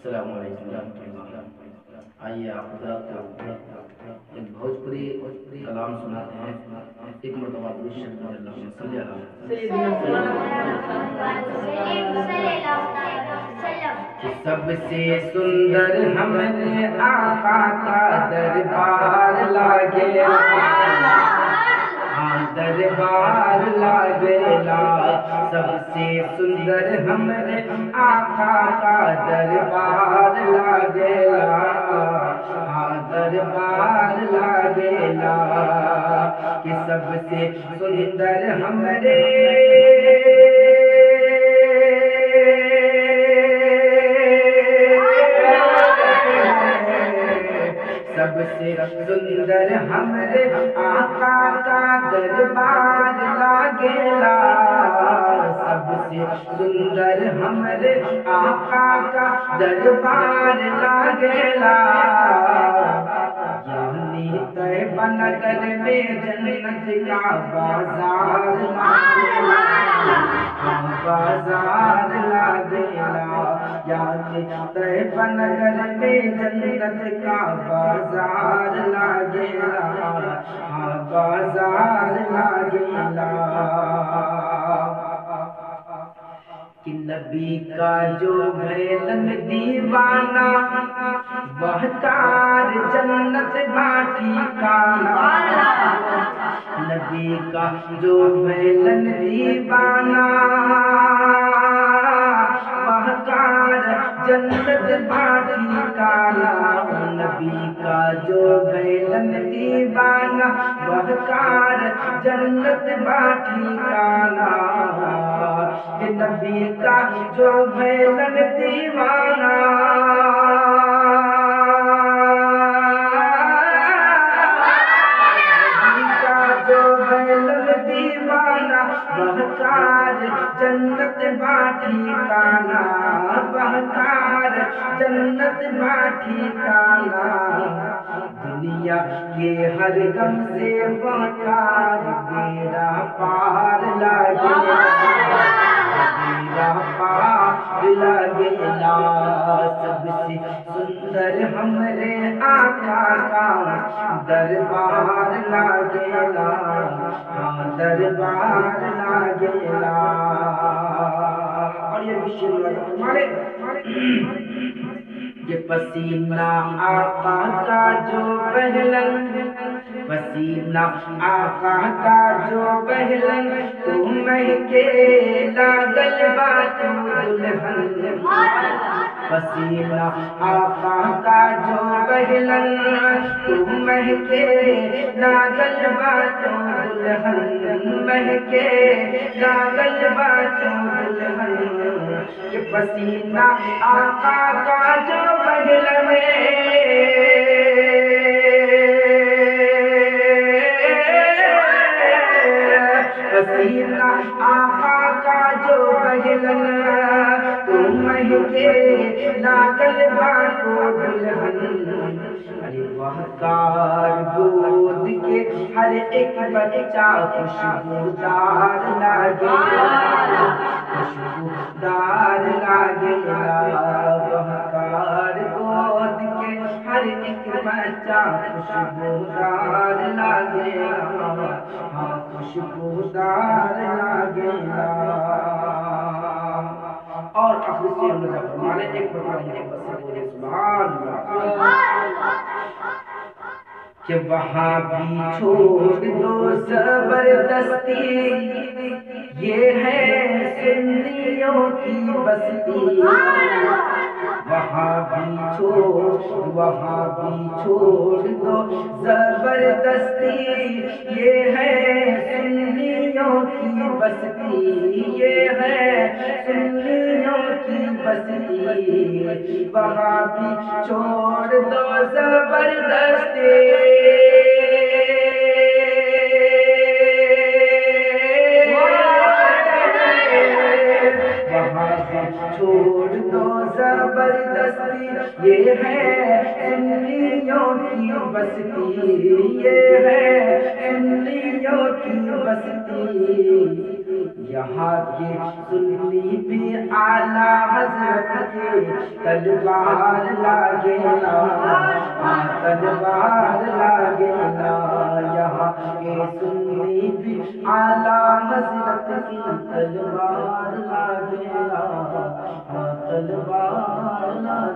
السلام علیکم ورحمۃ اللہ۔ آئیے آپ حضرات کو ایک بھوجپوری کلام سناتے ہیں۔ ایک مرتبہ درود شریف پڑھیں، اللہم صلی علی سب سے سندر ہم نے آقا کا دربار لاگے، ہاں دربار لاگیلا، سب سے سندر ہم نے آقا کا دربار لاگیلا، ہاں دربار لاگیلا، کہ سب سے سندر ہم نے سب سے سندر ہمارے آقا کا دربار لاگیلا، سب سے سندر ہمارے آقا کا دربار لاگیلا، یعنی طیبہ نگر میں جنت کا بازار لاگیلا، بازار لاگیلا، یعنی طیبہ نگر میں جنت کا بازار لاگیلا، ہاں بازار لاگیلا، کہ نبی کا جو بھیلن دیوانہ وہ کار جنت باٹھی کانا، نبی کا جو بھیلن دیوانہ وہ کار جنت باٹھی کانا، نبی کا جو بھیلن دیوانہ وہ کار جنت باٹھی کانا، کہ نبی کا جو بھیلن دیوانہ بہکار جنت باٹھی کانا، بہکار جنت باٹھی کانا، دنیا کے ہر غم سے بہکار بیڑا پار لاگیلا، بیڑا پار لاگیلا، سب سے سندر ہمارے آقا کا دربار لاگیلا، ہاں دربار لاگیلا، اور یہ بھی یہ پسینہ آقا کا جو پہلن، پسینہ آقا کا جو پہلن، تو مہکے لاگل باتو دلہن، پسینہ آقا کا جو پہلن، تو مہکے لاگل باتو دلہن، مہکے لاگل باتو دلہن، کہ پسینہ آقا کا جو پہلن پسینہ آقا کا جو پہلن، تو مہکے لاگل باتو دلہن، ارے وہکار گود کے ہر ایک بچہ خوشبودار لاگیلا، خوشبودار لاگیلا، وہکار گود کے ہر ایک بچہ خوشبودار لاگیلا، ہاں خوشبودار لاگیلا، اور آخری سے ہم نے فرمانے ایک فرمانے ایک بس بولے سبحان اللہ، کہ وہاں بھی چھوڑ دو زبردستی، یہ ہے سنیوں کی بستی، وہاں بھی چھوڑ دو زبردستی، یہ ہے سنیوں کی بستی، یہ ہے سنیوں کی بستی، وہاں بھی چھوڑ دو زبردستی، چھوڑ دو زبردستی، یہ ہے سنیوں کی بستی، یہ ہے سنیوں کی بستی، یہاں کے سنی بھی اعلی حضرت کے تلوار لاگے نا، تلوار لاگے نا، یہاں کے سنی بھی اعلی حضرت کی تلوار لاگے نا، تلوار لاگے